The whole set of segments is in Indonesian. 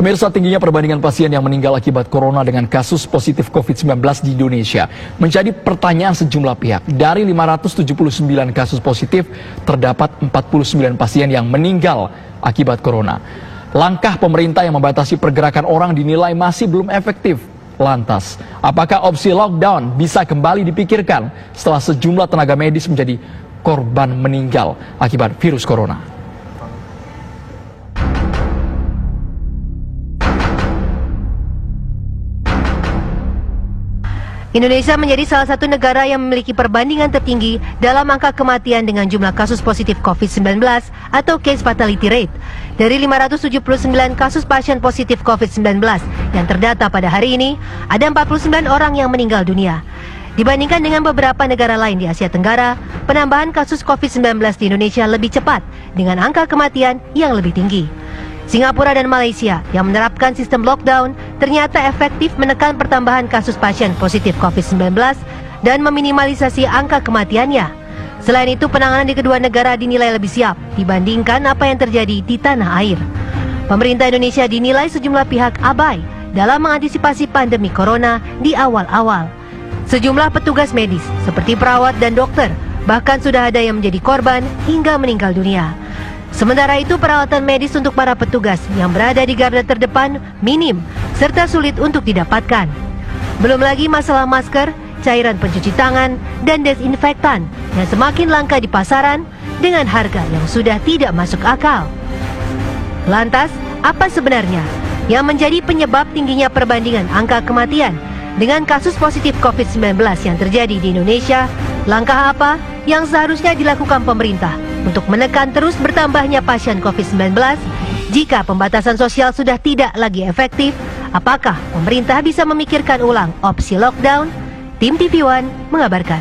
Pemirsa, tingginya perbandingan pasien yang meninggal akibat corona dengan kasus positif COVID-19 di Indonesia menjadi pertanyaan sejumlah pihak. Dari 579 kasus positif, terdapat 49 pasien yang meninggal akibat corona. Langkah pemerintah yang membatasi pergerakan orang dinilai masih belum efektif. Lantas, apakah opsi lockdown bisa kembali dipikirkan setelah sejumlah tenaga medis menjadi korban meninggal akibat virus corona? Indonesia menjadi salah satu negara yang memiliki perbandingan tertinggi dalam angka kematian dengan jumlah kasus positif COVID-19 atau case fatality rate. Dari 579 kasus pasien positif COVID-19 yang terdata pada hari ini, ada 49 orang yang meninggal dunia. Dibandingkan dengan beberapa negara lain di Asia Tenggara, penambahan kasus COVID-19 di Indonesia lebih cepat dengan angka kematian yang lebih tinggi. Singapura dan Malaysia yang menerapkan sistem lockdown ternyata efektif menekan pertambahan kasus pasien positif COVID-19 dan meminimalisasi angka kematiannya. Selain itu, penanganan di kedua negara dinilai lebih siap dibandingkan apa yang terjadi di tanah air. Pemerintah Indonesia dinilai sejumlah pihak abai dalam mengantisipasi pandemi corona di awal-awal. Sejumlah petugas medis seperti perawat dan dokter bahkan sudah ada yang menjadi korban hingga meninggal dunia. Sementara itu, perawatan medis untuk para petugas yang berada di garda terdepan minim serta sulit untuk didapatkan. Belum lagi masalah masker, cairan pencuci tangan, dan desinfektan yang semakin langka di pasaran dengan harga yang sudah tidak masuk akal. Lantas, apa sebenarnya yang menjadi penyebab tingginya perbandingan angka kematian dengan kasus positif COVID-19 yang terjadi di Indonesia? Langkah apa yang seharusnya dilakukan pemerintah untuk menekan terus bertambahnya pasien COVID-19? Jika pembatasan sosial sudah tidak lagi efektif, apakah pemerintah bisa memikirkan ulang opsi lockdown? Tim TV One mengabarkan.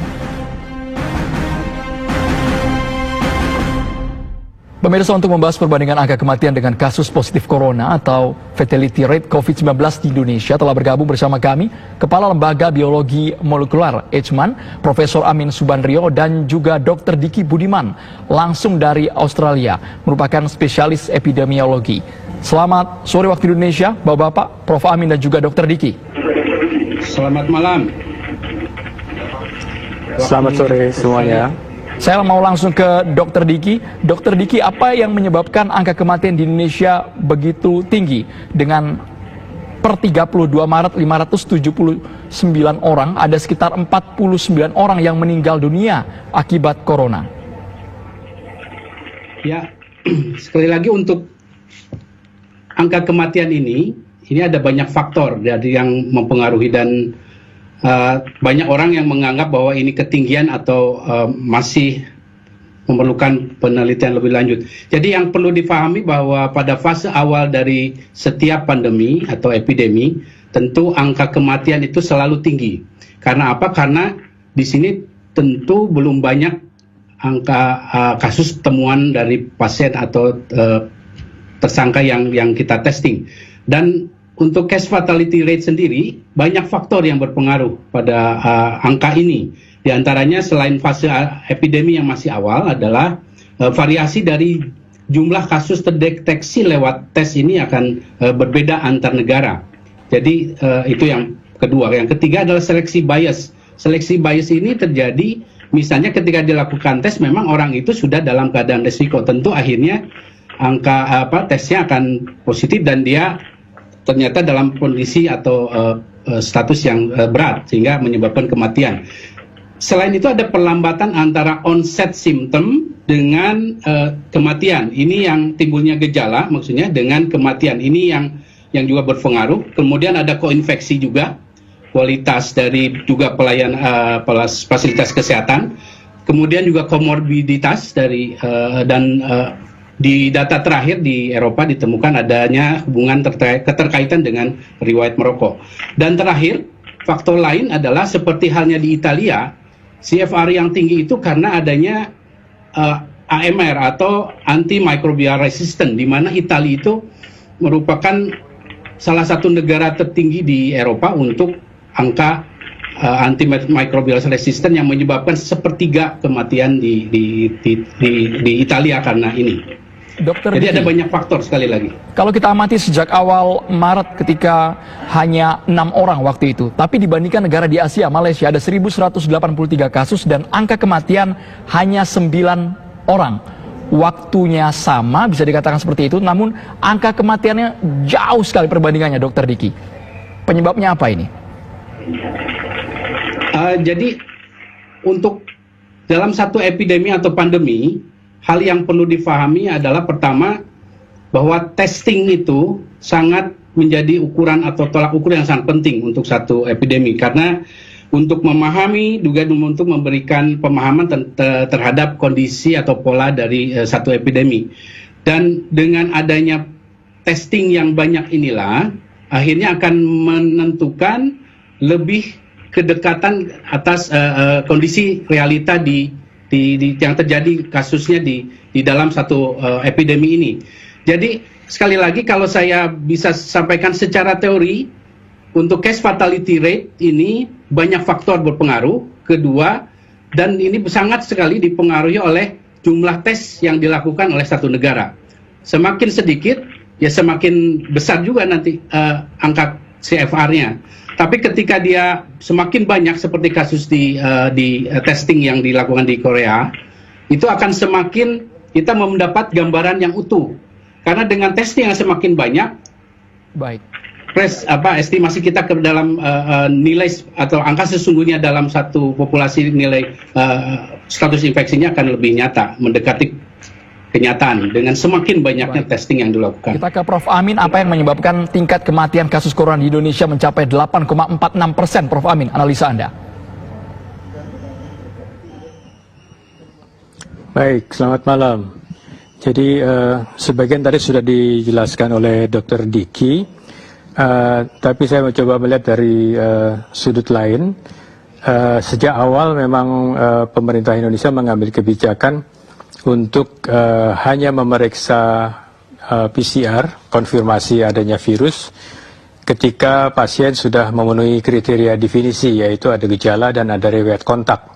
Pemirsa, untuk membahas perbandingan angka kematian dengan kasus positif corona atau fatality rate COVID-19 di Indonesia, telah bergabung bersama kami Kepala Lembaga Biologi Molekular Eijkman, Profesor Amin Subandrio, dan juga Dr. Diki Budiman, langsung dari Australia, merupakan spesialis epidemiologi. Selamat sore waktu Indonesia, Bapak-Bapak, Prof. Amin dan juga Dr. Diki. Selamat malam. Selamat sore semuanya. Saya mau langsung ke Dr. Diki. Dr. Diki, apa yang menyebabkan angka kematian di Indonesia begitu tinggi? Dengan per 32 Maret 579 orang, ada sekitar 49 orang yang meninggal dunia akibat corona. Ya, sekali lagi untuk angka kematian ini ada banyak faktor dari yang mempengaruhi, dan banyak orang yang menganggap bahwa ini ketinggian atau masih memerlukan penelitian lebih lanjut. Jadi yang perlu difahami bahwa pada fase awal dari setiap pandemi atau epidemi, tentu angka kematian itu selalu tinggi. Karena apa? Karena di sini tentu belum banyak angka kasus temuan dari pasien atau tersangka yang kita testing. Dan untuk case fatality rate sendiri, banyak faktor yang berpengaruh pada angka ini. Di antaranya, selain fase epidemi yang masih awal, adalah variasi dari jumlah kasus terdeteksi lewat tes ini akan berbeda antar negara. Jadi itu yang kedua. Yang ketiga adalah seleksi bias. Seleksi bias ini terjadi misalnya ketika dilakukan tes, memang orang itu sudah dalam keadaan risiko. Tentu akhirnya angka tesnya akan positif dan dia ternyata dalam kondisi atau status yang berat sehingga menyebabkan kematian. Selain itu ada perlambatan antara onset simptom dengan kematian. Ini yang timbulnya gejala, maksudnya dengan kematian. Ini yang juga berpengaruh. Kemudian ada koinfeksi juga, kualitas dari juga fasilitas kesehatan. Kemudian juga komorbiditas dari di data terakhir di Eropa ditemukan adanya hubungan keterkaitan dengan riwayat merokok. Dan terakhir, faktor lain adalah seperti halnya di Italia, CFR yang tinggi itu karena adanya AMR atau antimicrobial resistant, di mana Italia itu merupakan salah satu negara tertinggi di Eropa untuk angka antimicrobial resistant yang menyebabkan sepertiga kematian di Italia karena ini. Dokter Jadi Diki, ada banyak faktor sekali lagi. kalau kita amati sejak awal Maret ketika hanya 6 orang waktu itu, tapi dibandingkan negara di Asia, Malaysia ada 1.183 kasus dan angka kematian hanya 9 orang. Waktunya sama, bisa dikatakan seperti itu, namun angka kematiannya jauh sekali perbandingannya, Dokter Diki. Penyebabnya apa ini? Jadi untuk dalam satu epidemi atau pandemi, hal yang perlu difahami adalah pertama bahwa testing itu sangat menjadi ukuran atau tolak ukur yang sangat penting untuk satu epidemi, karena untuk memahami juga untuk memberikan pemahaman terhadap kondisi atau pola dari satu epidemi. Dan dengan adanya testing yang banyak inilah akhirnya akan menentukan lebih kedekatan atas kondisi realita yang terjadi kasusnya di dalam satu epidemi ini. Jadi sekali lagi kalau saya bisa sampaikan secara teori, untuk case fatality rate ini banyak faktor berpengaruh. Kedua, dan ini sangat sekali dipengaruhi oleh jumlah tes yang dilakukan oleh satu negara. Semakin sedikit, ya semakin besar juga nanti angka CFR-nya. Tapi ketika dia semakin banyak seperti kasus di testing yang dilakukan di Korea, itu akan semakin kita mendapat gambaran yang utuh. Karena dengan testing yang semakin banyak, Baik. estimasi kita ke dalam nilai atau angka sesungguhnya dalam satu populasi nilai status infeksinya akan lebih nyata, mendekati kenyataan dengan semakin banyaknya testing yang dilakukan. Kita ke Prof. Amin, apa yang menyebabkan tingkat kematian kasus corona di Indonesia mencapai 8,46%, Prof. Amin, analisa Anda? Baik, selamat malam. Jadi sebagian tadi sudah dijelaskan oleh Dr. Diki, tapi saya mencoba melihat dari sudut lain. Sejak awal memang pemerintah Indonesia mengambil kebijakan untuk hanya memeriksa PCR, konfirmasi adanya virus, ketika pasien sudah memenuhi kriteria definisi, yaitu ada gejala dan ada riwayat kontak.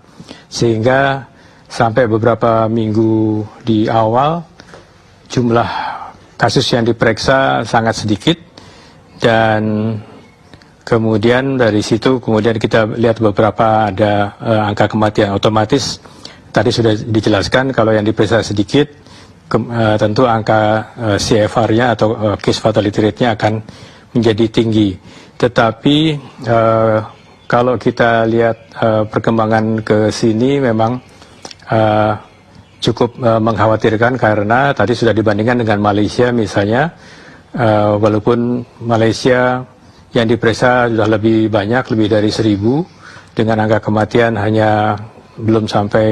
Sehingga sampai beberapa minggu di awal, jumlah kasus yang diperiksa sangat sedikit, dan kemudian dari situ kemudian kita lihat beberapa ada angka kematian. Otomatis tadi sudah dijelaskan kalau yang diperiksa sedikit, tentu angka CFR-nya atau case fatality rate-nya akan menjadi tinggi. Tetapi kalau kita lihat perkembangan ke sini memang cukup mengkhawatirkan, karena tadi sudah dibandingkan dengan Malaysia misalnya, walaupun Malaysia yang diperiksa sudah lebih banyak, lebih dari 1.000, dengan angka kematian hanya belum sampai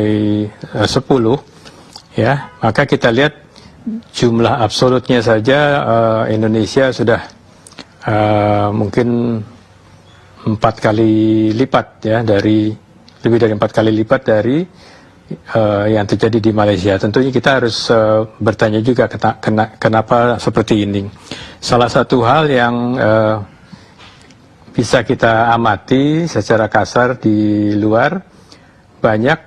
10, ya, maka kita lihat jumlah absolutnya saja Indonesia sudah mungkin 4 kali lipat, ya, lebih dari 4 kali lipat dari yang terjadi di Malaysia. Tentunya kita harus bertanya juga kenapa seperti ini. Salah satu hal yang bisa kita amati secara kasar di luar, banyak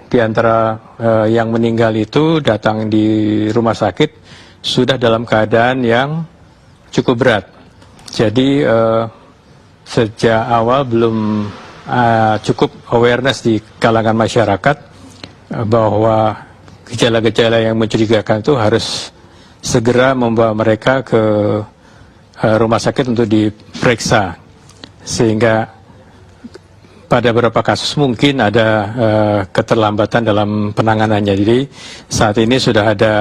di antara yang meninggal itu datang di rumah sakit sudah dalam keadaan yang cukup berat. Jadi sejak awal belum cukup awareness di kalangan masyarakat bahwa gejala-gejala yang mencurigakan itu harus segera membawa mereka ke rumah sakit untuk diperiksa. Sehingga pada beberapa kasus mungkin ada keterlambatan dalam penanganannya. Jadi saat ini sudah ada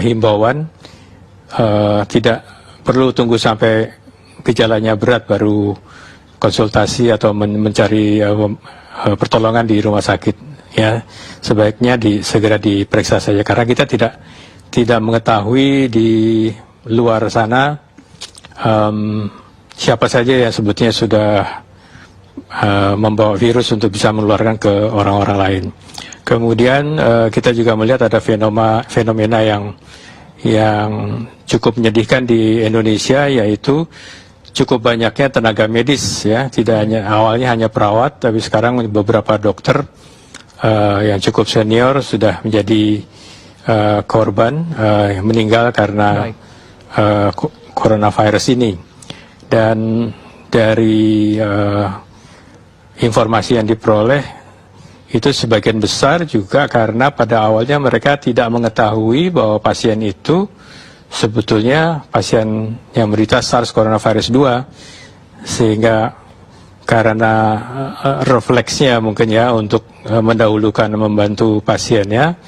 himbauan, tidak perlu tunggu sampai gejalanya berat baru konsultasi atau mencari pertolongan di rumah sakit. Ya, sebaiknya segera diperiksa saja, karena kita tidak mengetahui di luar sana siapa saja yang sebetulnya sudah membawa virus untuk bisa menularkan ke orang-orang lain. Kemudian kita juga melihat ada fenomena yang cukup menyedihkan di Indonesia, yaitu cukup banyaknya tenaga medis, ya, tidak hanya awalnya hanya perawat, tapi sekarang beberapa dokter yang cukup senior sudah menjadi korban yang meninggal karena coronavirus ini. Dan dari informasi yang diperoleh itu sebagian besar juga karena pada awalnya mereka tidak mengetahui bahwa pasien itu sebetulnya pasien yang menderita SARS coronavirus 2, sehingga karena refleksnya mungkin ya untuk mendahulukan membantu pasiennya,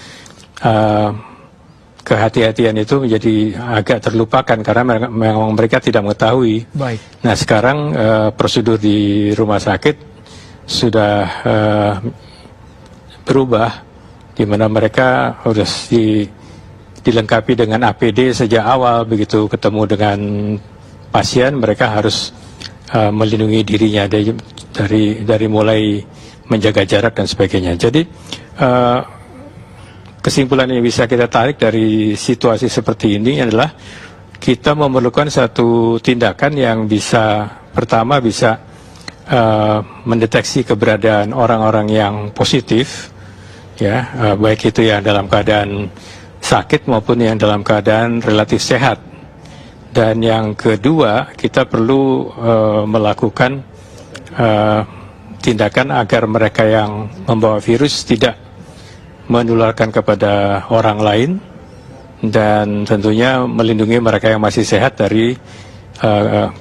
kehati-hatian itu menjadi agak terlupakan karena memang mereka tidak mengetahui. Baik. Nah sekarang prosedur di rumah sakit sudah berubah, di mana mereka harus dilengkapi dengan APD sejak awal. Begitu ketemu dengan pasien, mereka harus melindungi dirinya dari mulai menjaga jarak dan sebagainya. Jadi kesimpulan yang bisa kita tarik dari situasi seperti ini adalah kita memerlukan satu tindakan yang pertama bisa mendeteksi keberadaan orang-orang yang positif, ya, baik itu yang dalam keadaan sakit maupun yang dalam keadaan relatif sehat. Dan yang kedua, kita perlu melakukan tindakan agar mereka yang membawa virus tidak menularkan kepada orang lain, dan tentunya melindungi mereka yang masih sehat dari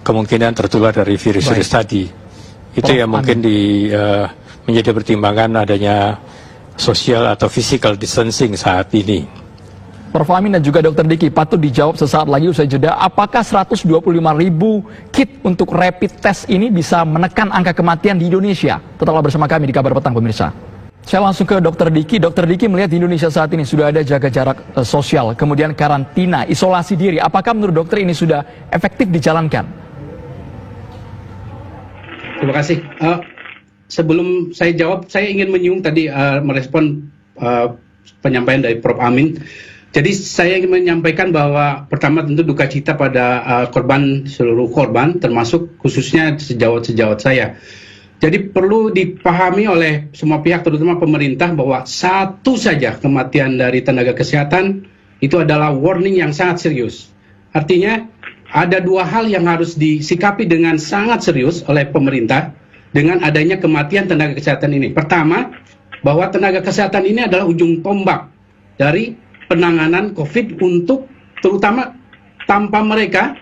kemungkinan tertular dari virus-virus tadi. Itu yang mungkin menjadi pertimbangan adanya social atau physical distancing saat ini. Prof. Amin dan juga Dr. Diki, patut dijawab sesaat lagi usai jeda, apakah 125.000 kit untuk rapid test ini bisa menekan angka kematian di Indonesia? Tetaplah bersama kami di Kabar Petang, pemirsa. Saya langsung ke Dr. Diki. Dr. Diki melihat di Indonesia saat ini sudah ada jaga jarak sosial, kemudian karantina, isolasi diri. Apakah menurut dokter ini sudah efektif dijalankan? Terima kasih. Sebelum saya jawab, saya ingin menyinggung tadi merespon penyampaian dari Prof. Amin. Jadi saya ingin menyampaikan bahwa pertama tentu duka cita pada seluruh korban, termasuk khususnya sejawat-sejawat saya. Jadi perlu dipahami oleh semua pihak, terutama pemerintah, bahwa satu saja kematian dari tenaga kesehatan itu adalah warning yang sangat serius. Artinya ada dua hal yang harus disikapi dengan sangat serius oleh pemerintah dengan adanya kematian tenaga kesehatan ini. Pertama, bahwa tenaga kesehatan ini adalah ujung tombak dari penanganan COVID untuk terutama tanpa mereka,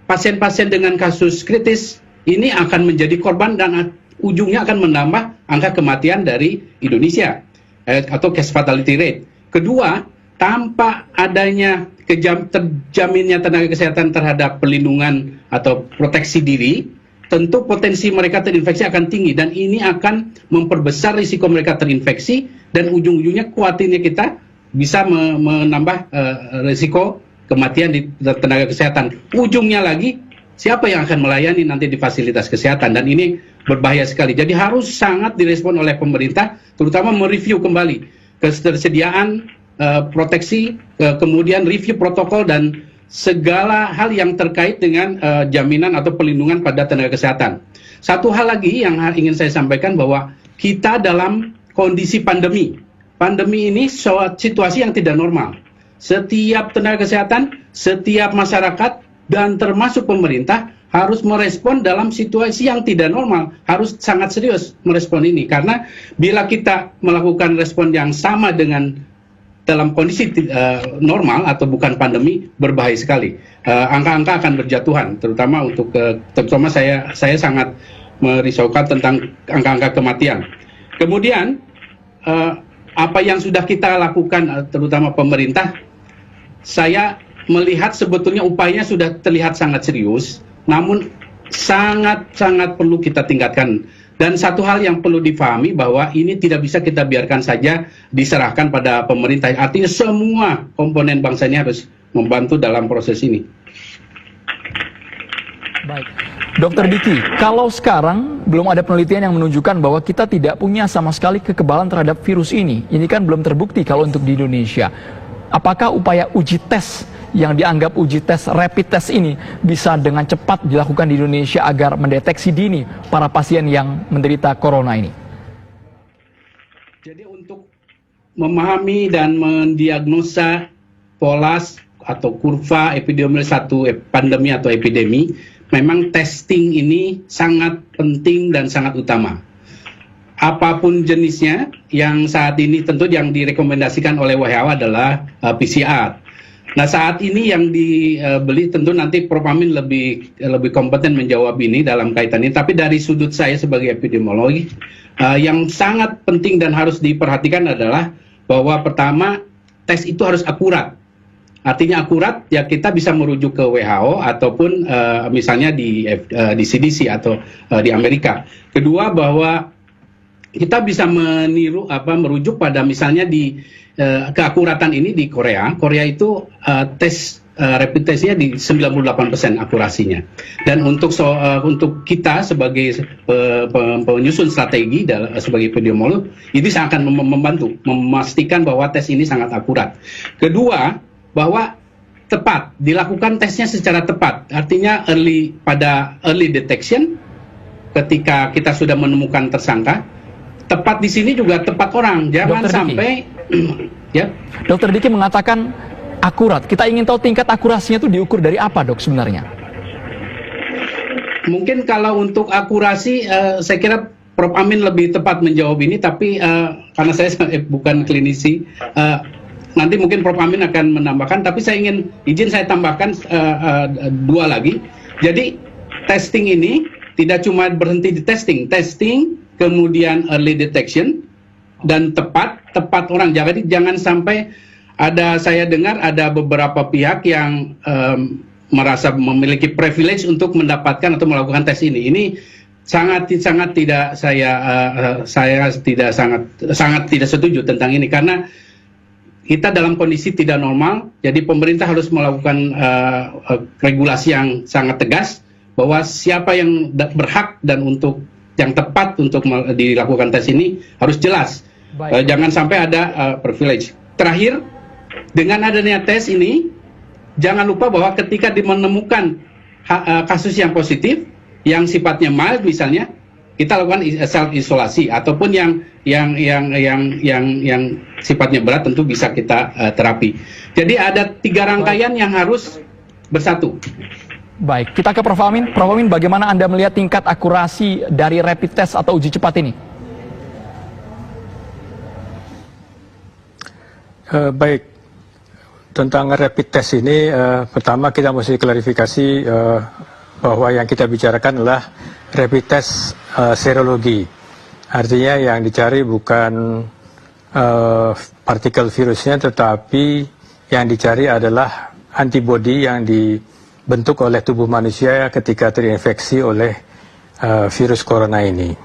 pasien-pasien dengan kasus kritis ini akan menjadi korban dan ujungnya akan menambah angka kematian dari Indonesia atau case fatality rate. Kedua, tanpa adanya terjaminnya tenaga kesehatan terhadap pelindungan atau proteksi diri, tentu potensi mereka terinfeksi akan tinggi dan ini akan memperbesar risiko mereka terinfeksi dan ujung-ujungnya khawatirnya kita bisa menambah risiko kematian di tenaga kesehatan. Ujungnya lagi, siapa yang akan melayani nanti di fasilitas kesehatan, dan ini berbahaya sekali. Jadi harus sangat direspon oleh pemerintah, terutama mereview kembali ketersediaan proteksi, kemudian review protokol dan segala hal yang terkait dengan jaminan atau pelindungan pada tenaga kesehatan. Satu hal lagi yang ingin saya sampaikan bahwa kita dalam kondisi pandemi. Pandemi ini situasi yang tidak normal. Setiap tenaga kesehatan, setiap masyarakat, dan termasuk pemerintah harus merespon dalam situasi yang tidak normal. Harus sangat serius merespon ini. Karena bila kita melakukan respon yang sama dengan dalam kondisi normal atau bukan pandemi, berbahaya sekali. Angka-angka akan berjatuhan, terutama terutama saya sangat merisaukan tentang angka-angka kematian. Kemudian apa yang sudah kita lakukan, terutama pemerintah, saya melihat sebetulnya upayanya sudah terlihat sangat serius, namun sangat perlu kita tingkatkan. Dan satu hal yang perlu difahami bahwa ini tidak bisa kita biarkan saja diserahkan pada pemerintah. Artinya semua komponen bangsa ini harus membantu dalam proses ini. Baik. Dr. Diki, kalau sekarang belum ada penelitian yang menunjukkan bahwa kita tidak punya sama sekali kekebalan terhadap virus ini kan belum terbukti kalau untuk di Indonesia. Apakah upaya uji tes yang dianggap uji tes rapid test ini bisa dengan cepat dilakukan di Indonesia agar mendeteksi dini para pasien yang menderita corona ini? Jadi untuk memahami dan mendiagnosa pola atau kurva epidemiologi satu pandemi atau epidemi, memang testing ini sangat penting dan sangat utama. Apapun jenisnya, yang saat ini tentu yang direkomendasikan oleh WHO adalah PCR. Nah, saat ini yang dibeli tentu nanti Prof. Amin lebih kompeten menjawab ini dalam kaitan ini. Tapi dari sudut saya sebagai epidemiologi, yang sangat penting dan harus diperhatikan adalah bahwa pertama, tes itu harus akurat. Artinya akurat, ya kita bisa merujuk ke WHO ataupun misalnya di CDC atau di Amerika. Kedua, bahwa kita bisa merujuk pada misalnya di keakuratan ini di Korea. Korea itu tes rapid testnya di 98% akurasinya. Dan untuk kita sebagai penyusun strategi sebagai epidemiolog, ini akan membantu memastikan bahwa tes ini sangat akurat. Kedua, bahwa tepat dilakukan tesnya secara tepat. Artinya early detection ketika kita sudah menemukan tersangka. Tepat di sini juga tepat orang, jangan Dr. sampai ya. Dr. Diki mengatakan akurat. Kita ingin tahu tingkat akurasinya itu diukur dari apa, Dok, sebenarnya? Mungkin kalau untuk akurasi, saya kira Prof. Amin lebih tepat menjawab ini, tapi karena saya bukan klinisi, nanti mungkin Prof. Amin akan menambahkan, tapi saya izin saya tambahkan dua lagi. Jadi testing ini tidak cuma berhenti di testing, kemudian early detection, dan tepat orang. Jadi jangan sampai saya dengar ada beberapa pihak yang merasa memiliki privilege untuk mendapatkan atau melakukan tes ini. Ini sangat tidak saya sangat tidak setuju tentang ini, karena kita dalam kondisi tidak normal. Jadi pemerintah harus melakukan regulasi yang sangat tegas bahwa siapa yang berhak dan yang tepat untuk dilakukan tes ini harus jelas. Jangan sampai ada privilege. Terakhir, dengan adanya tes ini, jangan lupa bahwa ketika menemukan kasus yang positif, yang sifatnya mild misalnya, kita lakukan self isolasi, ataupun yang sifatnya berat tentu bisa kita terapi. Jadi ada 3 rangkaian yang harus bersatu. Baik, kita ke Prof. Amin. Prof. Amin, bagaimana Anda melihat tingkat akurasi dari rapid test atau uji cepat ini? Baik, tentang rapid test ini, pertama kita mesti klarifikasi bahwa yang kita bicarakan adalah rapid test serologi. Artinya yang dicari bukan partikel virusnya, tetapi yang dicari adalah antibodi yang dibentuk oleh tubuh manusia ketika terinfeksi oleh virus corona ini.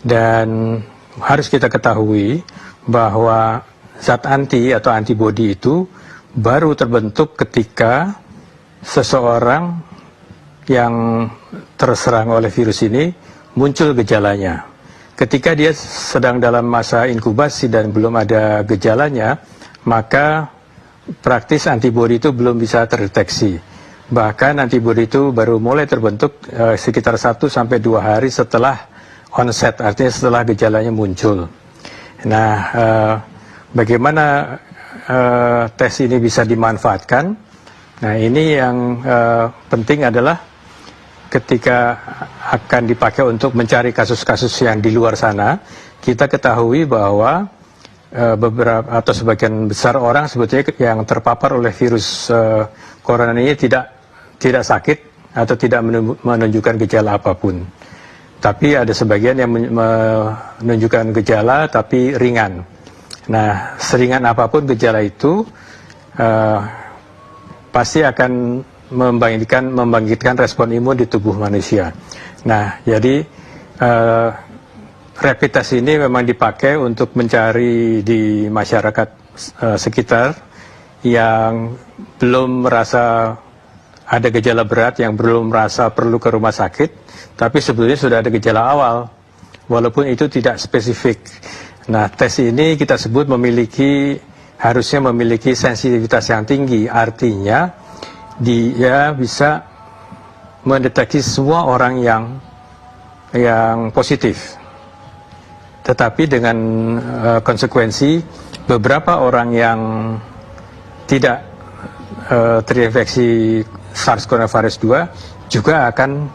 Dan harus kita ketahui bahwa zat anti atau antibodi itu baru terbentuk ketika seseorang yang terserang oleh virus ini muncul gejalanya. Ketika dia sedang dalam masa inkubasi dan belum ada gejalanya, maka praktis antibodi itu belum bisa terdeteksi. Bahkan antibodi itu baru mulai terbentuk sekitar 1-2 hari setelah onset, artinya setelah gejalanya muncul. Nah, bagaimana tes ini bisa dimanfaatkan? Nah, ini yang penting adalah ketika akan dipakai untuk mencari kasus-kasus yang di luar sana, kita ketahui bahwa beberapa atau sebagian besar orang sebetulnya yang terpapar oleh virus corona ini tidak sakit atau tidak menunjukkan gejala apapun. Tapi ada sebagian yang menunjukkan gejala tapi ringan. Nah, seringan apapun gejala itu pasti akan membangkitkan respon imun di tubuh manusia. Nah, jadi rapid test ini memang dipakai untuk mencari di masyarakat sekitar yang belum merasa ada gejala berat, yang belum merasa perlu ke rumah sakit, tapi sebetulnya sudah ada gejala awal, walaupun itu tidak spesifik. Nah, tes ini kita sebut harusnya memiliki sensitivitas yang tinggi, artinya dia bisa mendeteksi semua orang yang positif. Tetapi dengan konsekuensi beberapa orang yang tidak terinfeksi SARS coronavirus 2 juga akan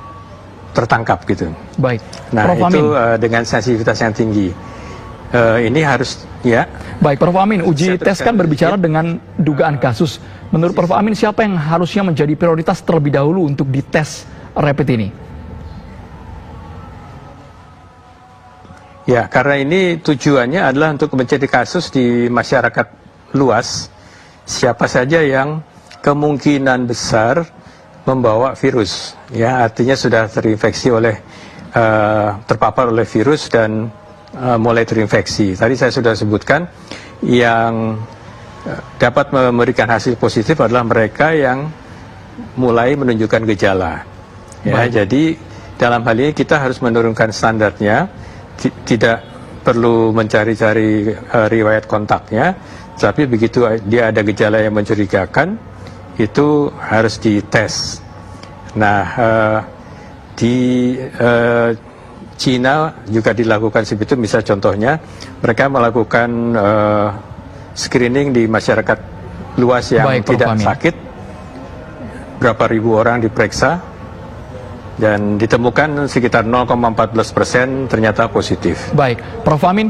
tertangkap gitu. Baik. Nah, Prof. itu Amin. dengan sensitivitas yang tinggi. Ini harus ya. Baik, Prof. Amin, uji Saya tes kan berbicara dengan dugaan kasus. Menurut Prof. Amin, siapa yang harusnya menjadi prioritas terlebih dahulu untuk dites rapid ini? Ya, karena ini tujuannya adalah untuk mencari kasus di masyarakat luas, siapa saja yang kemungkinan besar membawa virus. Ya, artinya sudah terinfeksi oleh, terpapar oleh virus dan mulai terinfeksi. Tadi saya sudah sebutkan, yang dapat memberikan hasil positif adalah mereka yang mulai menunjukkan gejala. Ya, jadi dalam hal ini kita harus menurunkan standarnya. Tidak perlu mencari-cari riwayat kontaknya, tapi begitu dia ada gejala yang mencurigakan, itu harus dites. Nah, di Cina juga dilakukan seperti itu. Misal contohnya, mereka melakukan screening di masyarakat luas yang tidak sakit, berapa ribu orang diperiksa, dan ditemukan sekitar 0,14% ternyata positif. Baik, Prof. Amin,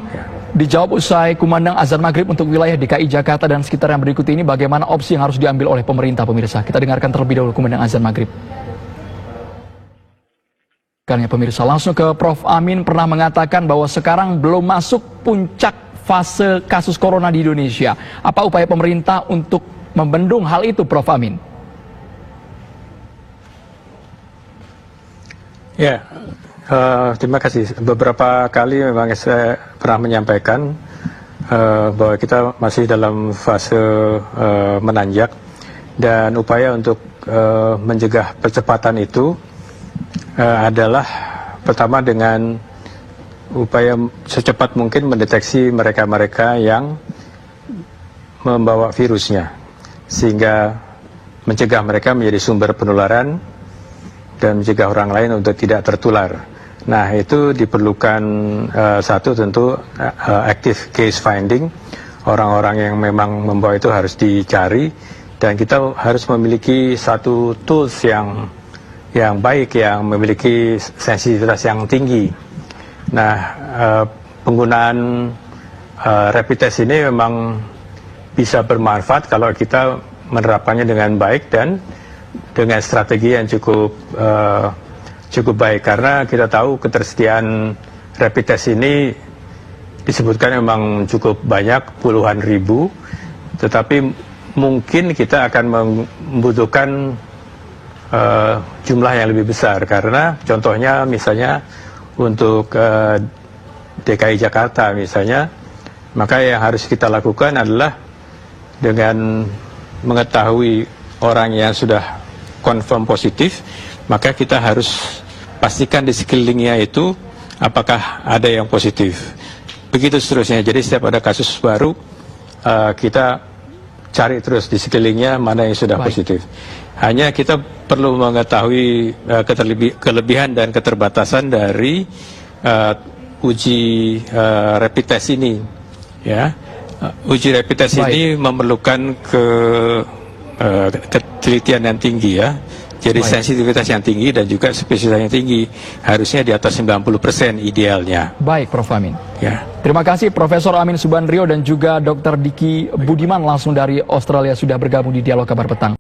dijawab usai kumandang azan maghrib untuk wilayah DKI Jakarta dan sekitar yang berikut ini, bagaimana opsi yang harus diambil oleh pemerintah, pemirsa. Kita dengarkan terlebih dahulu kumandang azan maghrib. Karena pemirsa, langsung ke Prof. Amin, pernah mengatakan bahwa sekarang belum masuk puncak fase kasus corona di Indonesia. Apa upaya pemerintah untuk membendung hal itu, Prof. Amin? Ya, terima kasih. Beberapa kali memang saya pernah menyampaikan bahwa kita masih dalam fase menanjak, dan upaya untuk mencegah percepatan itu adalah pertama dengan upaya secepat mungkin mendeteksi mereka-mereka yang membawa virusnya, sehingga mencegah mereka menjadi sumber penularan dan mencegah orang lain untuk tidak tertular. Nah, itu diperlukan satu tentu active case finding. Orang-orang yang memang membawa itu harus dicari, dan kita harus memiliki satu tools yang baik, yang memiliki sensitivitas yang tinggi. Nah, penggunaan rapid test ini memang bisa bermanfaat kalau kita menerapkannya dengan baik dan dengan strategi yang cukup baik, karena kita tahu ketersediaan rapid test ini disebutkan memang cukup banyak, puluhan ribu, tetapi mungkin kita akan membutuhkan jumlah yang lebih besar, karena contohnya misalnya untuk DKI Jakarta misalnya, maka yang harus kita lakukan adalah dengan mengetahui orang yang sudah confirm positif, maka kita harus pastikan di sekelilingnya itu apakah ada yang positif. Begitu seterusnya. Jadi setiap ada kasus baru, kita cari terus di sekelilingnya mana yang sudah positif. Hanya kita perlu mengetahui kelebihan dan keterbatasan dari uji rapid test ini. Ya, uji rapid test ini memerlukan ketelitian yang tinggi, ya. Jadi sensitivitas yang tinggi dan juga spesifikasi yang tinggi, harusnya di atas 90% idealnya. Baik, Prof. Amin. Ya. Terima kasih Profesor Amin Subandrio dan juga Dr. Diki Budiman langsung dari Australia sudah bergabung di Dialog Kabar Petang.